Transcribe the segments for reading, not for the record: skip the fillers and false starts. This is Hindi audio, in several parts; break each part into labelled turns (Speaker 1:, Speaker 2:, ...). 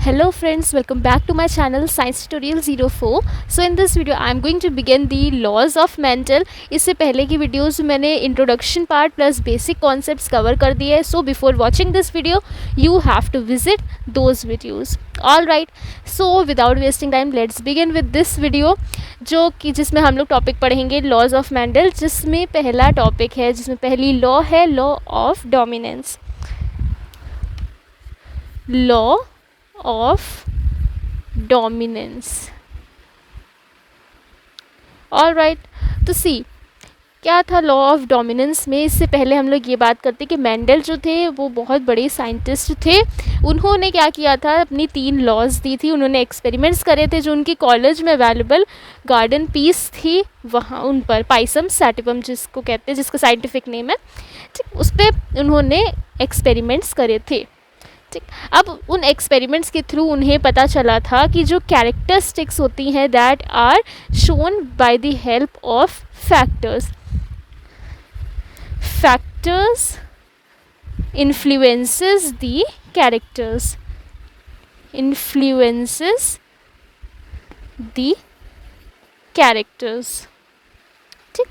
Speaker 1: Hello friends, welcome back to my channel Science Tutorial 04. So in this video I am going to begin the laws of Mendel. इससे पहले की वीडियोस में मैंने introduction part plus basic concepts cover कर दिए है. So before watching this video you have to visit those videos. Alright, so without wasting time let's begin with this video जो कि जिसमें हम लोग टॉपिक पढ़ेंगे लॉज ऑफ मैंडल, जिसमें पहला टॉपिक है, जिसमें पहली लॉ है law of dominance. Law of dominance. All right, तो सी क्या था लॉ ऑफ डोमिनेंस में. इससे पहले हम लोग ये बात करते कि मेंडल जो थे वो बहुत बड़े साइंटिस्ट थे. उन्होंने क्या किया था, अपनी 3 लॉज दी थी. उन्होंने एक्सपेरिमेंट्स करे थे जो उनकी कॉलेज में अवेलेबल गार्डन पीस थी वहाँ उन पर, पाइसम सैटिवम जिसको कहते हैं, जिसका साइंटिफिक नेम है, ठीक, उस पर उन्होंने एक्सपेरिमेंट्स करे थे. ठीक, अब उन एक्सपेरिमेंट्स के थ्रू उन्हें पता चला था कि जो कैरेक्टरिस्टिक्स होती हैं that are shown by the help of factors. Factors influences the characters, influences the characters. ठीक,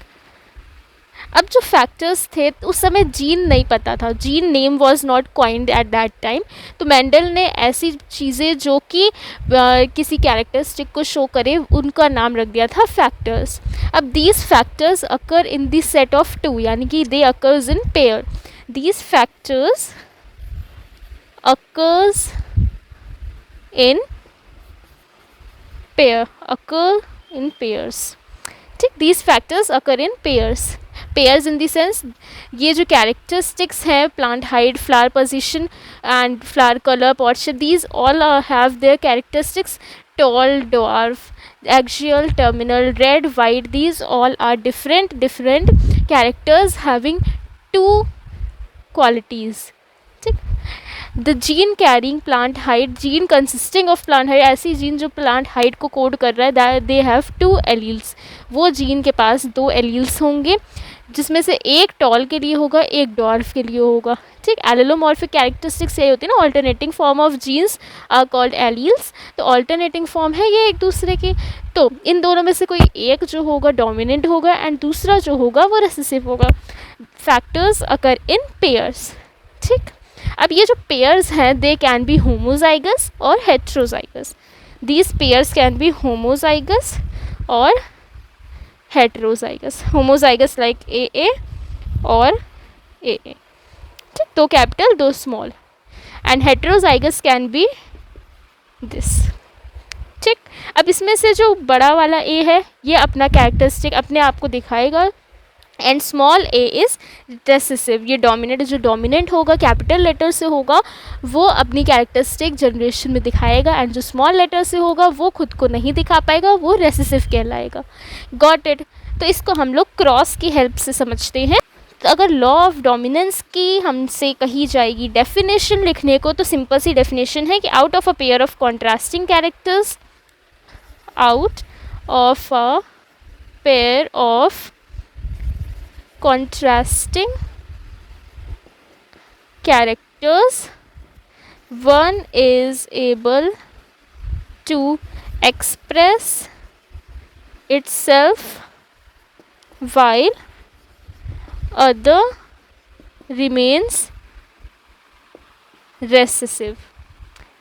Speaker 1: अब जो फैक्टर्स थे उस समय जीन नहीं पता था, gene name was not coined at that time. तो मेंडल ने ऐसी चीज़ें जो कि किसी कैरेक्टरिस्टिक को शो करे उनका नाम रख दिया था फैक्टर्स. अब these factors occur in the set of 2, यानी कि they occurs in pair. These factors occurs in pair, occur in pairs. ठीक, these factors occur in pairs. Pairs in the sense ये जो कैरेक्टरिस्टिक्स हैं, plant height, flower position and flower colour, pot shape, these all have their characteristics. Tall, dwarf, axial, terminal, red, white, these all are different characters having 2 qualities. ठीक, the gene carrying plant height, gene consisting of plant height, ऐसी जीन जो प्लांट हाइट को कोड कर रहा है, दे हैव 2 एलील्स. वो जीन के पास 2 एलील्स होंगे, जिसमें से एक टॉल के लिए होगा, एक डॉर्फ के लिए होगा. ठीक, एलिलोमॉर्फिक कैरेक्टरिस्टिक्स यही होती है ना, alternating form of genes are called alleles. तो ऑल्टरनेटिंग फॉर्म है ये एक दूसरे की. तो इन दोनों में से कोई एक जो होगा डोमिनेंट होगा एंड दूसरा जो होगा वो रिसेसिव होगा. Factors occur in pairs. ठीक, अब ये जो पेयर्स हैं दे कैन बी होमोजाइगस और heterozygous. These pairs can be homozygous और हेट्रोजाइगस. होमोजाइगस लाइक ए और ए. ठीक, 2 capital 2 small. And heterozygous can be this. ठीक, अब इसमें से जो बड़ा वाला ए है ये अपना कैरेक्टरिस्टिक अपने आप को दिखाएगा and small A is recessive. ये डोमिनेंट, जो डोमिनेंट होगा कैपिटल लेटर से होगा वो अपनी कैरेक्टरिस्टिक जनरेशन में दिखाएगा, एंड जो स्मॉल लेटर से होगा वो खुद को नहीं दिखा पाएगा, वो रेसेसिव कहलाएगा. Got it. तो इसको हम लोग क्रॉस की हेल्प से समझते हैं. तो अगर लॉ ऑफ डोमिनेंस की हमसे कही जाएगी डेफिनेशन लिखने को, तो सिंपल सी डेफिनेशन है कि out of a pair of contrasting characters, out of a pair of contrasting characters, one is able to express itself while other remains recessive.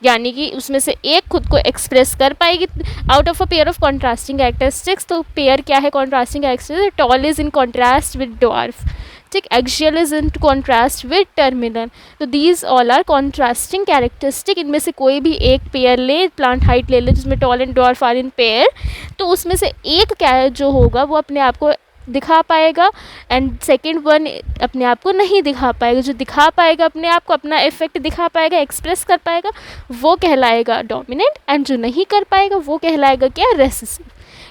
Speaker 1: यानी कि उसमें से एक खुद को एक्सप्रेस कर पाएगी. Out of a pair of contrasting characteristics, तो पेयर क्या है contrasting characteristics. Tall is in contrast with dwarf. ठीक, axial is in contrast with terminal. तो these all are contrasting characteristic. इनमें से कोई भी एक पेयर ले, प्लांट हाइट ले ले जिसमें tall and dwarf are in pair, तो उसमें से एक क्या जो होगा वो अपने आप को दिखा पाएगा एंड सेकेंड वन अपने आप को नहीं दिखा पाएगा. जो दिखा पाएगा अपने आप को, अपना इफेक्ट दिखा पाएगा, एक्सप्रेस कर पाएगा, वो कहलाएगा डोमिनेंट, एंड जो नहीं कर पाएगा वो कहलाएगा क्या, recessive.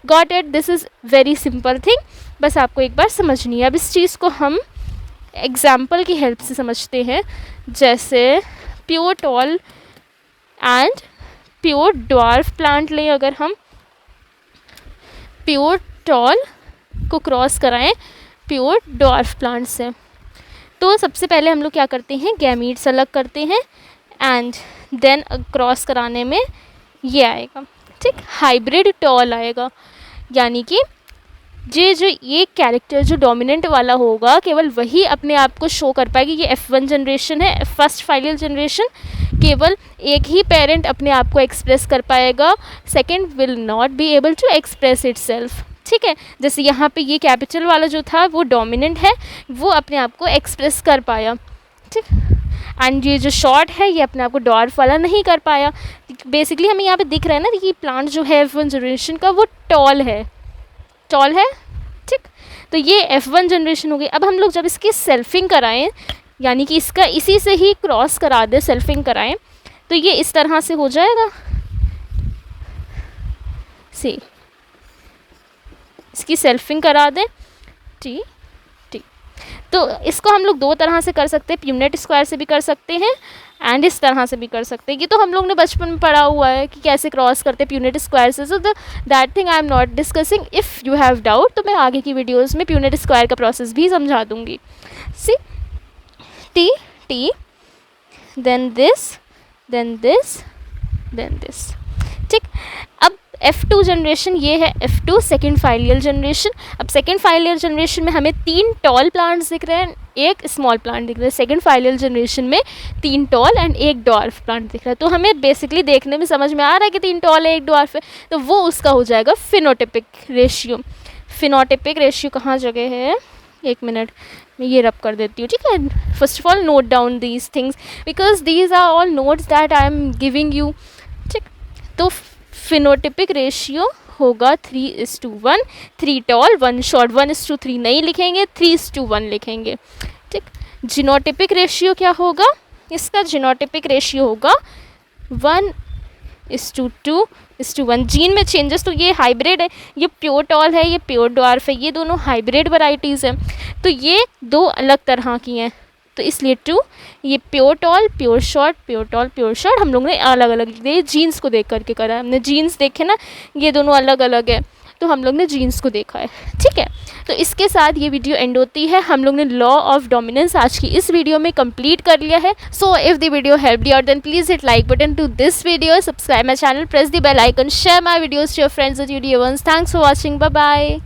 Speaker 1: Got it. This is very simple thing, बस आपको एक बार समझनी है. अब इस चीज़ को हम एग्जाम्पल की हेल्प से समझते हैं. जैसे pure tall and pure dwarf plant लें, अगर हम प्योर टॉल को क्रॉस कराएं प्योर ड्वार्फ प्लांट से, तो सबसे पहले हम लोग क्या करते हैं, गैमीट्स अलग करते हैं एंड देन क्रॉस कराने में ये आएगा, ठीक, हाइब्रिड टॉल आएगा। यानी कि ये कैरेक्टर जो डोमिनेंट वाला होगा केवल वही अपने आप को शो कर पाएगी। ये F1 जनरेशन है, फर्स्ट फाइलियल जनरेशन, केवल एक ही पेरेंट अपने आप को एक्सप्रेस कर पाएगा, second will not be able to express itself, ठीक है। जैसे यहाँ पे ये कैपिटल वाला जो था वो डोमिनेंट है, वो अपने आप को एक्सप्रेस कर पाया, ठीक। एंड ये जो शॉर्ट है ये अपने आप को डॉर्फ वाला नहीं कर पाया। बेसिकली हमें यहाँ पे दिख रहा है ना कि ये प्लांट जो है F1 जनरेशन का वो टॉल है, ठीक। तो ये F1 जनरेशन हो गई। अब हम लोग जब इसकी सेल्फिंग कराएं, यानी कि इसका इसी से ही क्रॉस करा दे, सेल्फिंग कराएं, तो ये इस तरह से हो जाएगा। सी इसकी सेल्फिंग करा दें, टी। तो इसको हम लोग दो तरह से कर सकते हैं, प्यूनेट स्क्वायर से भी कर सकते हैं एंड इस तरह से भी कर सकते हैं। ये तो हम लोग ने बचपन में पढ़ा हुआ है कि कैसे क्रॉस करते हैं प्यूनेट स्क्वायर से। So that thing I am not discussing. If you have doubt तो मैं आगे की वीडियोस में प्यूनेट स्क्वायर का प्रोसेस भी समझा दूंगी। C T then this then this then this, ठीक। अब F2 जनरेशन ये है, F2 सेकेंड फाइलियल जनरेशन। अब सेकेंड फाइलियल जनरेशन में हमें 3 टॉल प्लांट्स दिख रहे हैं, एक स्मॉल प्लांट दिख रहा है। सेकेंड फाइलियल जनरेशन में 3 टॉल एंड 1 डॉर्फ प्लांट दिख रहा है। तो हमें बेसिकली देखने में समझ में आ रहा है कि 3 टॉल है 1 डॉर्फ है, तो वो उसका हो जाएगा फिनोटिपिक रेशियो। फिनोटिपिक रेशियो कहाँ जगह है, एक मिनट मैं ये रब कर देती हूँ, ठीक है। First of all note down these things because these are all notes that I am giving you, ठीक। तो फिनोटिपिक रेशियो होगा 3:1, 3 टॉल 1 शॉर्ट। 1:3 नहीं लिखेंगे, 3:1 लिखेंगे, ठीक। जीनोटिपिक रेशियो क्या होगा, इसका जीनोटिपिक रेशियो होगा 1:2:1। जीन में चेंजेस, तो ये हाइब्रिड है, ये प्योर टॉल है, ये प्योर डॉर्फ है, ये दोनों हाइब्रिड वैरायटीज़ हैं। तो ये दो अलग तरह की हैं, तो इसलिए 2, ये pure tall pure short, pure tall pure short हम लोग ने अलग अलग ये जीन्स को देख करके करा है। हमने जीन्स देखे ना, ये दोनों अलग अलग है, तो हम लोग ने जीन्स को देखा है, ठीक है। तो इसके साथ ये वीडियो एंड होती है। हम लोग ने लॉ ऑफ डोमिनेंस आज की इस वीडियो में कंप्लीट कर लिया है। So if the video helped you out then please hit like button to this video, subscribe my channel, press the bell icon, share my videos to your friends and यूडियो ones. Thanks for watching, bye bye.